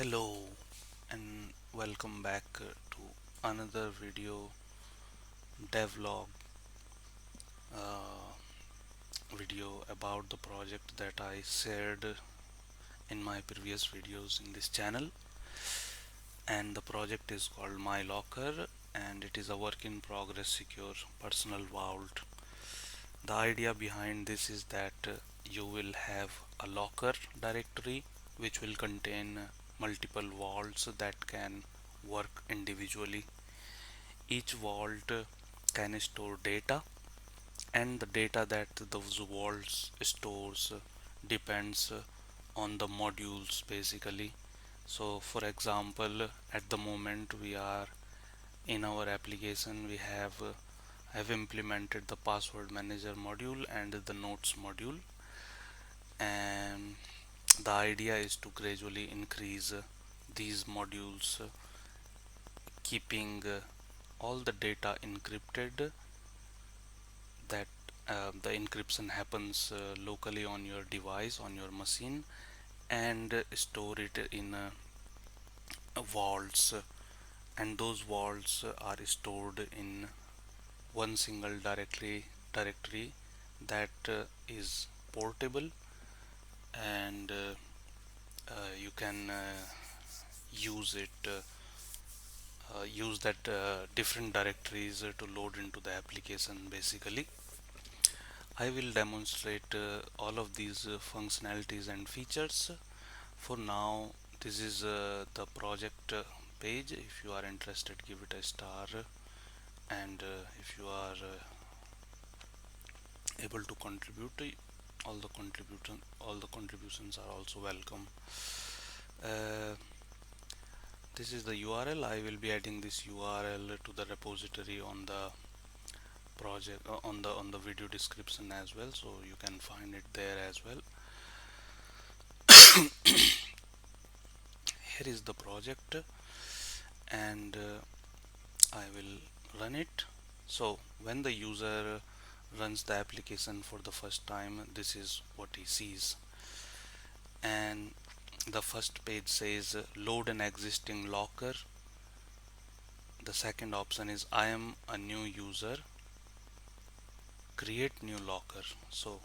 Hello and welcome back to another devlog uh, video about the project that I shared in my previous videos in this channel. And the project is called MyLocker, and it is a work in progress secure personal vault. The idea behind this is that you will have a locker directory which will contain multiple vaults that can work individually. Each vault can store data, and the data that those vaults stores depends on the modules basically. So for example, at the moment we are in our application, we have implemented the password manager module and the notes module, and the idea is to gradually increase these modules, keeping all the data encrypted, that the encryption happens locally on your device, on your machine, and store it in vaults, and those vaults are stored in one single directory that is portable, and you can use it use that different directories to load into the application basically. I will demonstrate all of these functionalities and features. For now, this is the project page. If you are interested, give it a star, and if you are able to contribute, all the contributions are also welcome. Uh, this is the URL. I will be adding this URL to the repository on the project on the video description as well, so you can find it there as well. Here is the project, and I will run it. So when the user runs the application for the first time, this is what he sees. And the first page says load an existing locker. The second option is I am a new user, create new locker. So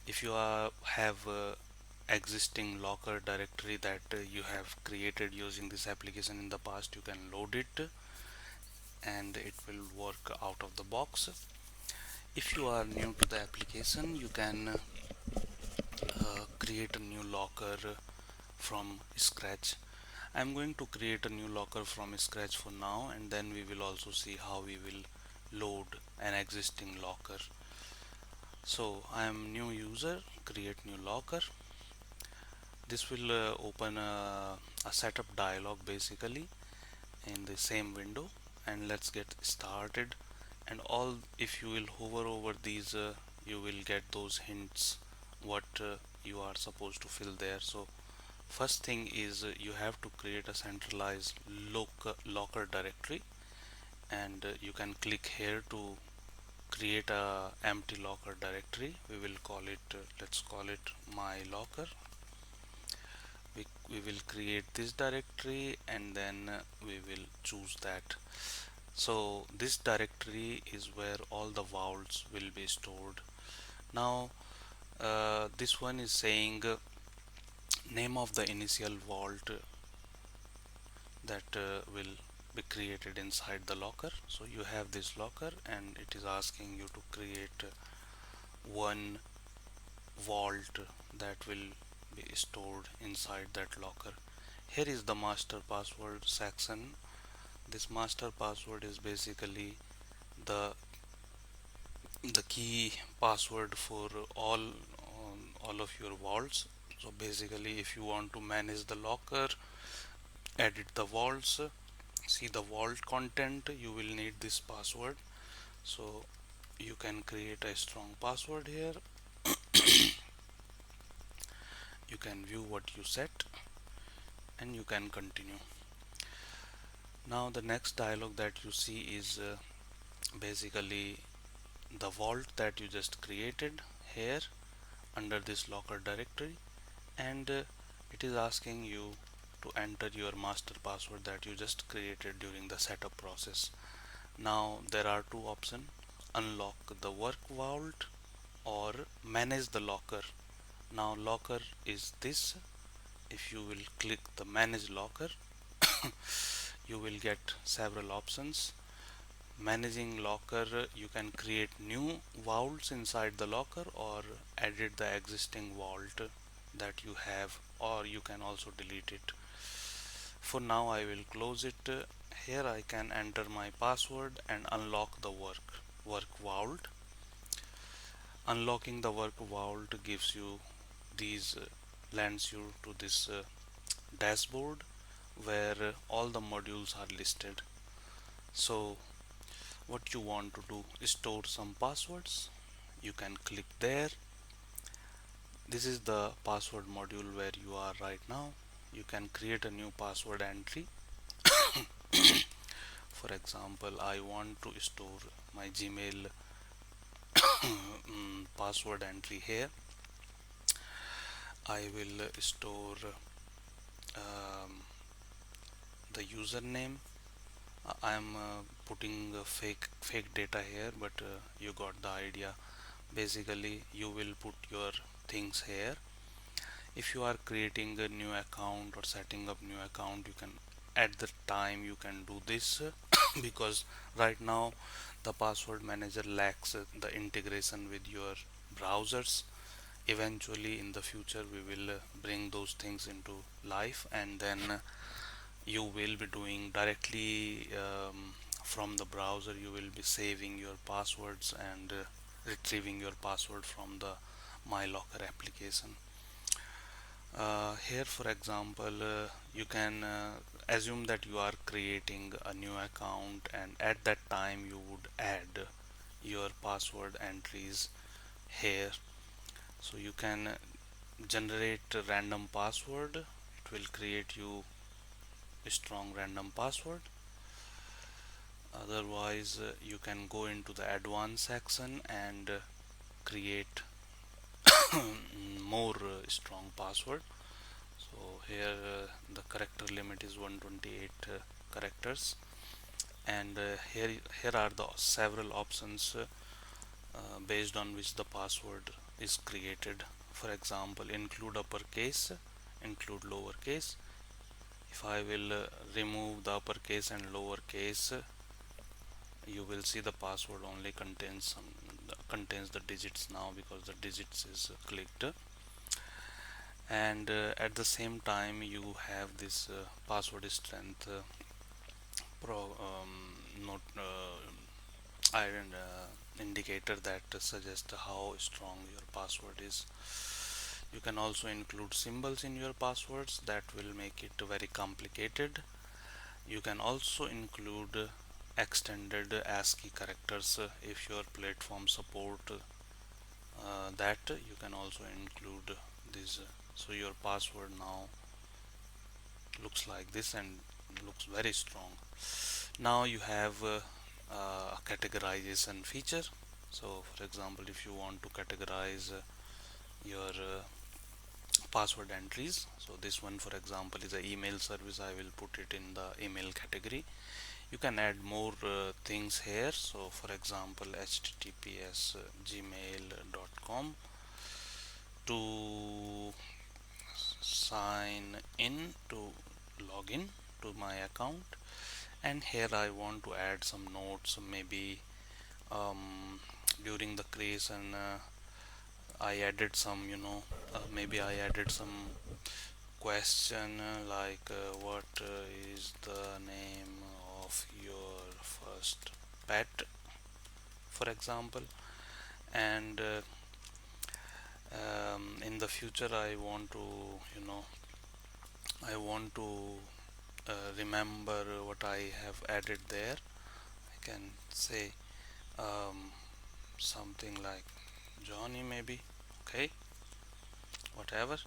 if you have existing locker directory that you have created using this application in the past, you can load it and it will work out of the box. If you are new to the application, you can create a new locker from scratch. I'm going to create a new locker from scratch for now, and then we will also see how we will load an existing locker. So I am new user, create new locker. This will open a setup dialog basically in the same window, and let's get started. And all, if you will hover over these, you will get those hints what you are supposed to fill there. So first thing is you have to create a centralized locker directory, and you can click here to create a empty locker directory. We will call it let's call it my locker. We will create this directory, and then we will choose that. So this directory is where all the vaults will be stored. Now this one is saying name of the initial vault that will be created inside the locker. So you have this locker, and it is asking you to create one vault that will be stored inside that locker. Here is the master password section. This master password is basically the the key password for all of your vaults. So basically, if you want to manage the locker, edit the vaults, see the vault content, you will need this password. So you can create a strong password here. You can view what you set, and you can continue. Now the next dialog that you see is basically the vault that you just created here under this locker directory, and it is asking you to enter your master password that you just created during the setup process. Now there are two options: unlock the work vault or manage the locker. Now locker is this. If you will click the manage locker, you will get several options. Managing locker, you can create new vaults inside the locker or edit the existing vault that you have, or you can also delete it. For now I will close it. Here I can enter my password and unlock the work vault. Unlocking the work vault gives you these lands you to this dashboard where all the modules are listed. So what you want to do is store some passwords. You can click there. This is the password module where you are right now. You can create a new password entry. For example, I want to store my Gmail password entry here. I will store um, the username. I am putting fake data here, but you got the idea. Basically, you will put your things here. If you are creating a new account or setting up new account, you can at the time you can do this because right now the password manager lacks the integration with your browsers. Eventually in the future we will bring those things into life, and then you will be doing directly from the browser. You will be saving your passwords and retrieving your password from the MyLocker application. Here for example, you can assume that you are creating a new account, and at that time you would add your password entries here. So you can generate a random password. It will create you a strong random password. Otherwise you can go into the advanced section and create more strong password. So here the character limit is 128 characters, and here are the several options based on which the password is created. For example, include uppercase, include lowercase. If I will remove the uppercase and lowercase, you will see the password only contains the digits now, because the digits is clicked. And at the same time you have this password strength pro not iron indicator that suggests how strong your password is. You can also include symbols in your passwords that will make it very complicated. You can also include extended ASCII characters if your platform support that. You can also include this. So your password now looks like this and looks very strong. Now you have a categorization feature. So for example, if you want to categorize your password entries, so this one for example is an email service, I will put it in the email category. You can add more things here. So for example, https gmail.com to sign in, to log in to my account. And here I want to add some notes. Maybe during the creation I added some, maybe I added some question like what is the name of your first pet, for example. And in the future I want to, I want to remember what I have added there. I can say something like Johnny, maybe. Okay, whatever.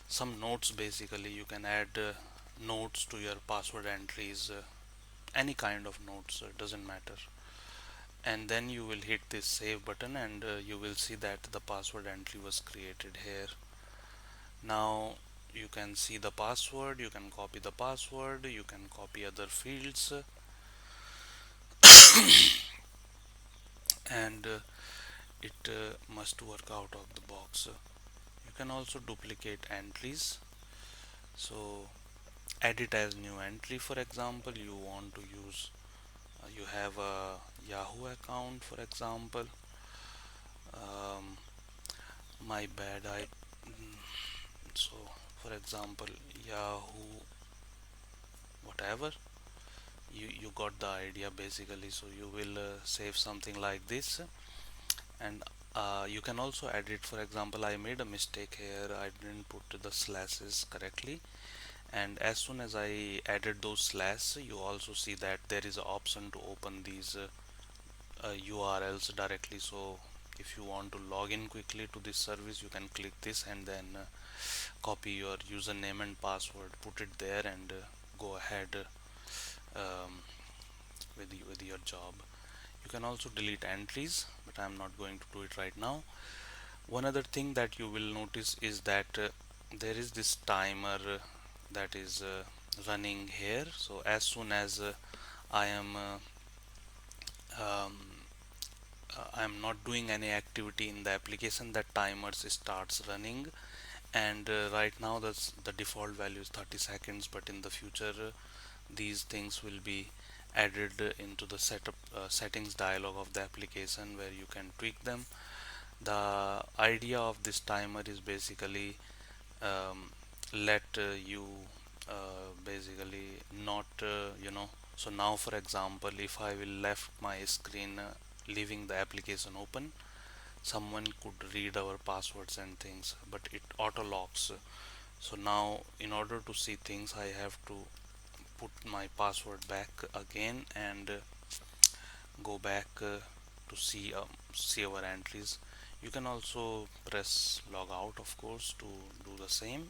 Some notes, basically you can add notes to your password entries, any kind of notes, doesn't matter. And then you will hit this save button, and you will see that the password entry was created here. Now you can see the password, you can copy the password, you can copy other fields, and it must work out of the box. You can also duplicate entries, so edit as new entry. For example, you want to use you have a Yahoo account, for example. um, my bad, I so for example, Yahoo whatever, you got the idea basically. So you will save something like this, and you can also edit. For example, I made a mistake here, I didn't put the slashes correctly, and as soon as I added those slashes, you also see that there is an option to open these URLs directly. So if you want to log in quickly to this service, you can click this and then copy your username and password, put it there, and go ahead um, with your job. You can also delete entries, but I'm not going to do it right now. One other thing that you will notice is that there is this timer that is running here. So as soon as I am um, I'm not doing any activity in the application, that timers starts running, and right now the default value is 30 seconds, but in the future these things will be added into the setup settings dialog of the application, where you can tweak them. The idea of this timer is basically let you basically not so now for example, if I will left my screen leaving the application open, someone could read our passwords and things, but it auto locks. So now in order to see things, I have to put my password back again and go back to see our entries. You can also press log out, of course, to do the same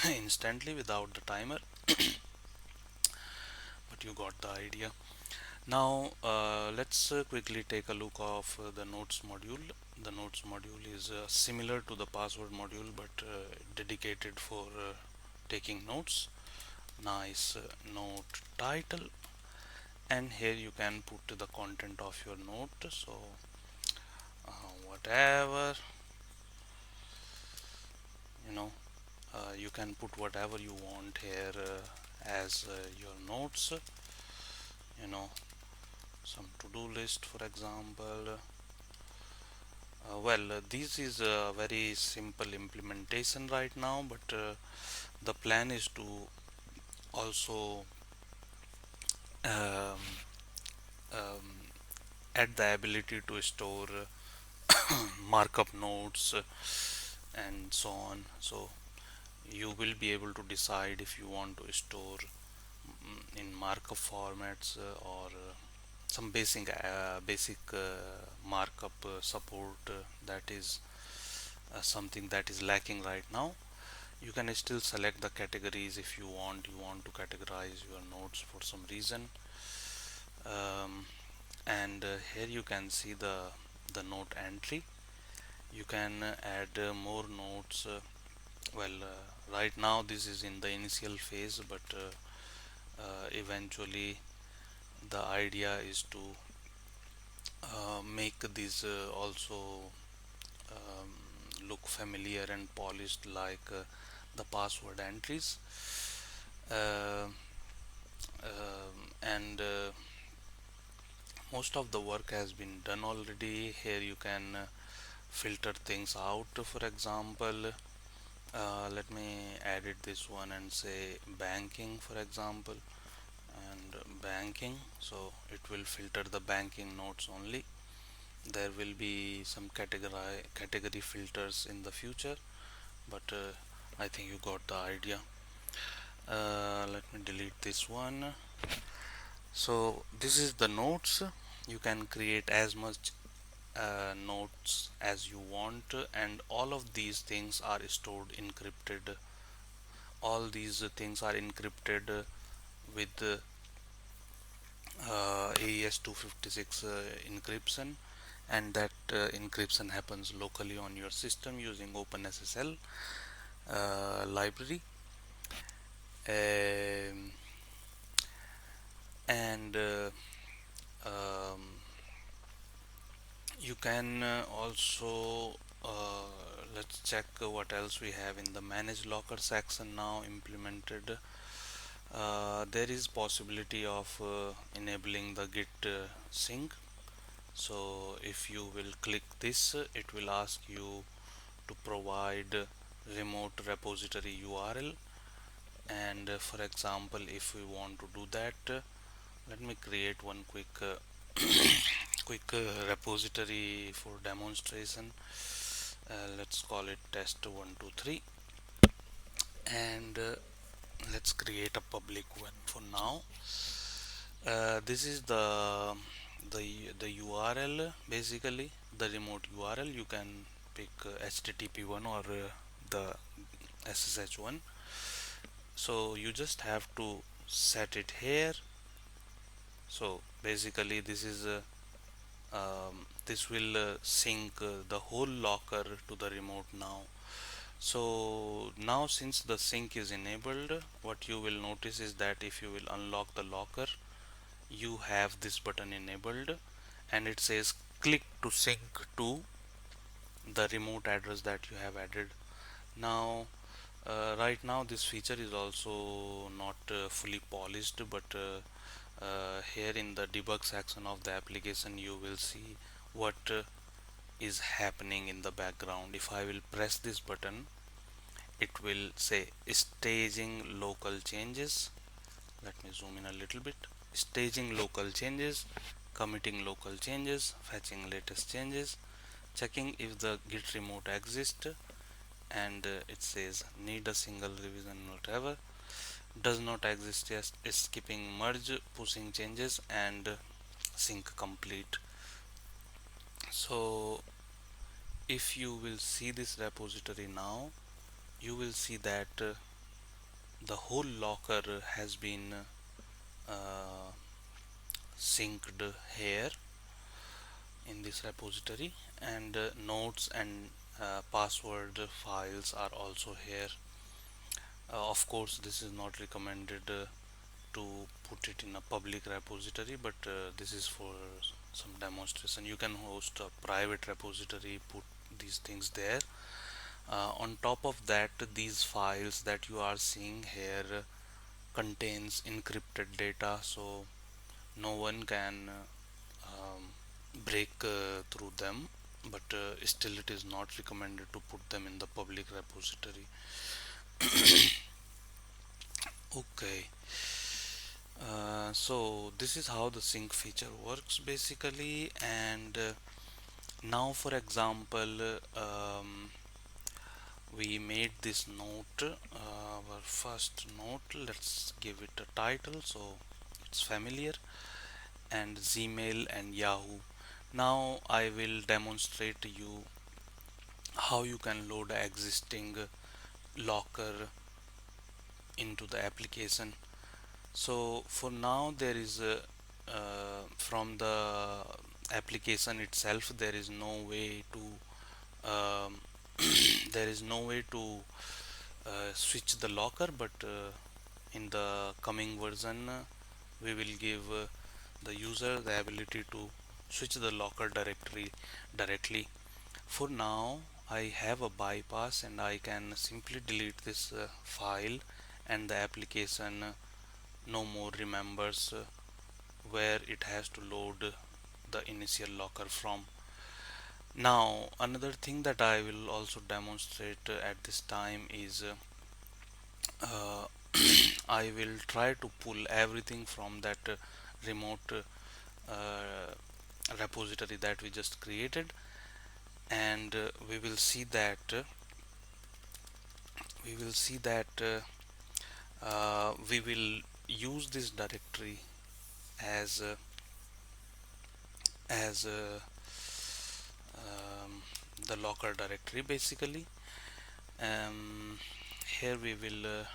instantly without the timer, but you got the idea. Now let's quickly take a look of the notes module. The notes module is similar to the password module, but dedicated for taking notes. Nice note title, and here you can put the content of your note. So whatever, you know you can put whatever you want here as your notes, you know some to-do list, for example. This is a very simple implementation right now, but the plan is to also um, um, add the ability to store markup notes and so on. So you will be able to decide if you want to store in markup formats or some basic markup support that is something that is lacking right now. You can still select the categories if you want to categorize your notes for some reason. And here you can see the note entry. You can add more notes. Right now this is in the initial phase, but eventually the idea is to make these also look familiar and polished like the password entries. uh, and Most of the work has been done already. Here you can filter things out. For example, let me edit this one and say banking, for example, and banking. So it will filter the banking notes only. There will be some category filters in the future, but I think you got the idea. Let me delete this one. So this is the notes. You can create as much notes as you want, and all of these things are stored encrypted. All these things are encrypted with AES 256 encryption, and that encryption happens locally on your system using OpenSSL. library. Um, and um, you can also let's check what else we have in the manage locker section now implemented. There is possibility of enabling the git sync. So if you will click this, it will ask you to provide remote repository URL. And for example, if we want to do that, let me create one quick repository for demonstration. Let's call it test123, and let's create a public one for now. This is the URL, basically the remote URL. You can pick HTTP one or the SSH one. So you just have to set it here. So basically this will sync the whole locker to the remote now. So now since the sync is enabled, what you will notice is that if you will unlock the locker, you have this button enabled and it says click to sync to the remote address that you have added. Now right now this feature is also not fully polished, but here in the debug section of the application you will see what is happening in the background. If I will press this button, it will say staging local changes. Let me zoom in a little bit. Staging local changes, committing local changes, fetching latest changes, checking if the git remote exists, and it says need a single revision whatever, does not exist, yes, is skipping merge, pushing changes, and sync complete. So if you will see this repository now, you will see that the whole locker has been uh, synced here in this repository, and notes and password files are also here. Of course this is not recommended to put it in a public repository, but this is for some demonstration. You can host a private repository, put these things there. On top of that, these files that you are seeing here contains encrypted data, so no one can break through them, but still it is not recommended to put them in the public repository. Okay, so this is how the sync feature works basically. And now for example, we made this note, our first note, let's give it a title so it's familiar, and Gmail and Yahoo. Now I will demonstrate to you how you can load existing locker into the application. So for now there is from the application itself there is no way to there is no way to switch the locker, but in the coming version we will give the user the ability to switch the locker directly. For now I have a bypass and I can simply delete this file, and the application no more remembers where it has to load the initial locker from. Now another thing that I will also demonstrate at this time is I will try to pull everything from that remote repository that we just created, and we will see that we will use this directory as as the locker directory basically. Here we will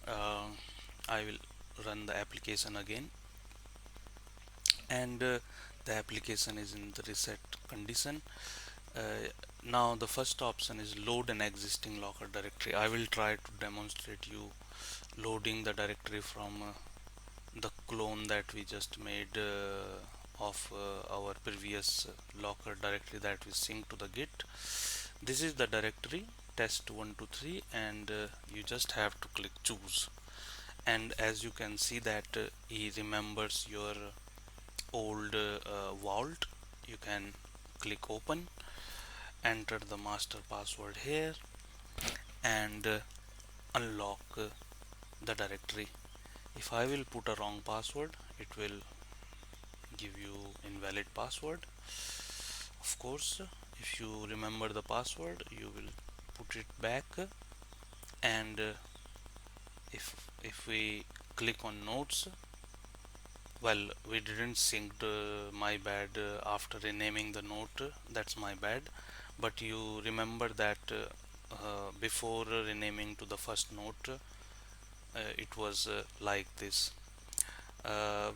I will run the application again, and the application is in the reset condition. Now the first option is load an existing locker directory. I will try to demonstrate you loading the directory from the clone that we just made of our previous locker directory that we sync to the git. This is the directory test123, and you just have to click choose, and as you can see that he remembers your old vault. You can click open, enter the master password here, and unlock the directory. If I will put a wrong password, it will give you invalid password. Of course, if you remember the password, you will put it back, and if we click on notes, well, we didn't sync my bad after renaming the note, that's my bad. But you remember that before renaming to the first note, it was like this.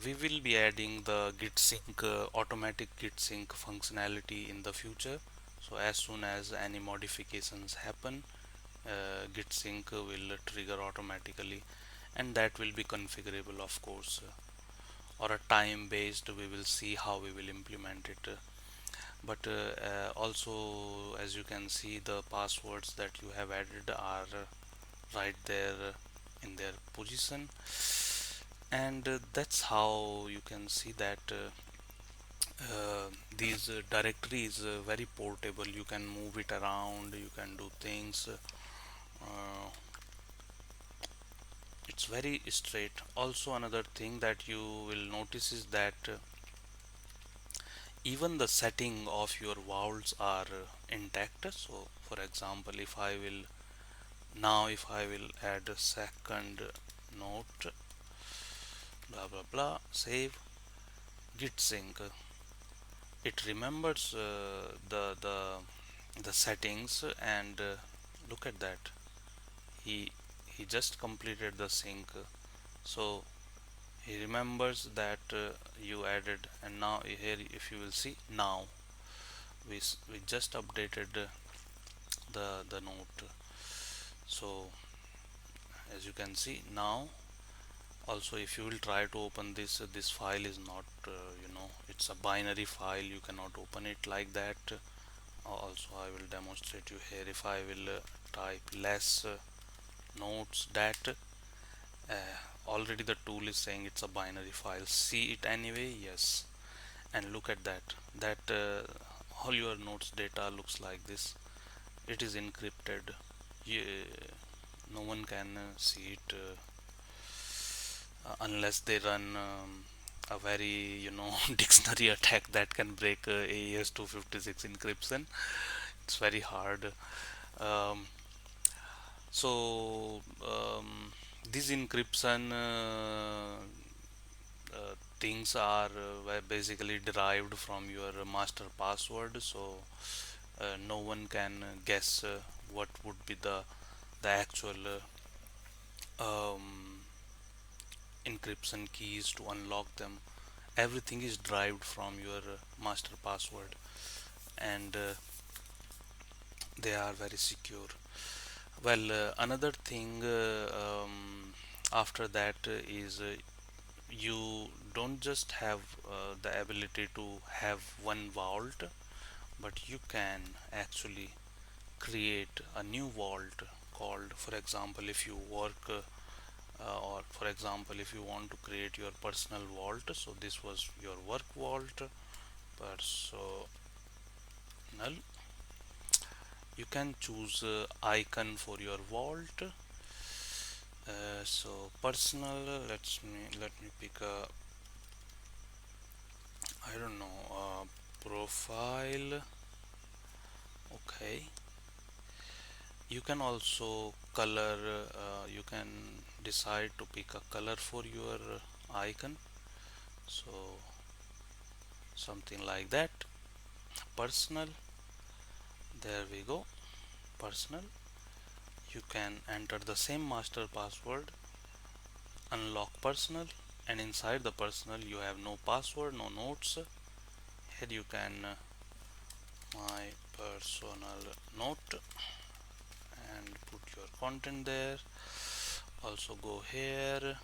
We will be adding the git sync automatic git sync functionality in the future. So as soon as any modifications happen, git sync will trigger automatically, and that will be configurable, of course, or a time based. We will see how we will implement it. But also, as you can see, the passwords that you have added are right there in their position, and that's how you can see that these directory is very portable. You can move it around, you can do things. It's very straight. Also, another thing that you will notice is that even the setting of your vaults are intact. So for example, if I will add a second note, blah blah blah, save, git sync, it remembers the settings, and look at that, he he just completed the sync. So he remembers that you added, and now here if you will see, now we just updated the note. So as you can see now, also if you will try to open this, this file is not it's a binary file, you cannot open it like that. Also I will demonstrate you here. If I will type less notes that, already the tool is saying it's a binary file. See it anyway, yes. And look at that all your notes data looks like this. It is encrypted. No one can see it unless they run a very dictionary attack that can break AES 256 encryption. It's very hard. um, so these encryption things are basically derived from your master password. So no one can guess what would be the actual encryption keys to unlock them. Everything is derived from your master password, and they are very secure. Well, another thing after that is you don't just have the ability to have one vault, but you can actually create a new vault called, for example, if you work or for example if you want to create your personal vault. So this was your work vault, personal. You can choose icon for your vault. So personal, let me pick a, I don't know, profile. Okay, you can also color, you can decide to pick a color for your icon. So something like that, personal. There we go, personal. You can enter the same master password, unlock personal, and inside the personal you have no password, no notes. Here you can my personal note and put your content there. Also go here,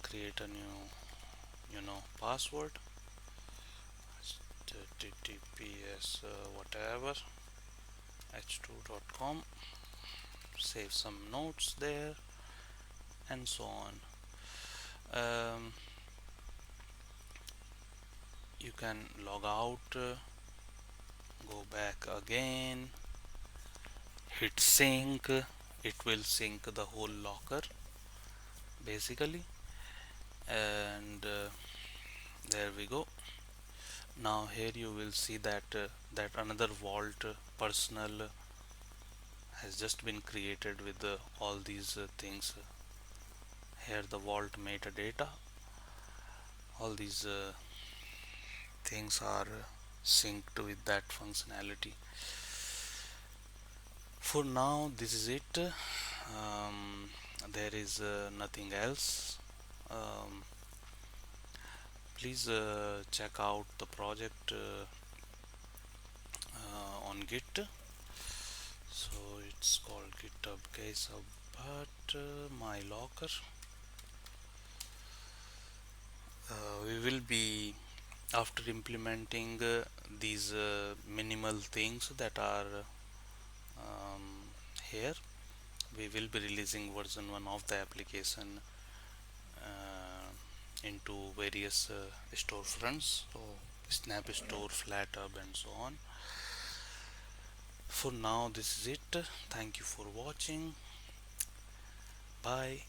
create a new password, https whatever h2.com, save some notes there and so on. You can log out, go back again, hit sync. It will sync the whole locker basically, and there we go. Now here you will see that that another vault personal has just been created with all these things. Here the vault metadata, all these things are synced with that functionality. For now this is it. There is nothing else. um, Please check out the project on Git. So it's called GitHub case of but MyLocker. We will be, after implementing these minimal things that are um, here, we will be releasing version 1 of the application into various storefronts, so Snap Store, FlatHub and so on. For now this is it. Thank you for watching. Bye.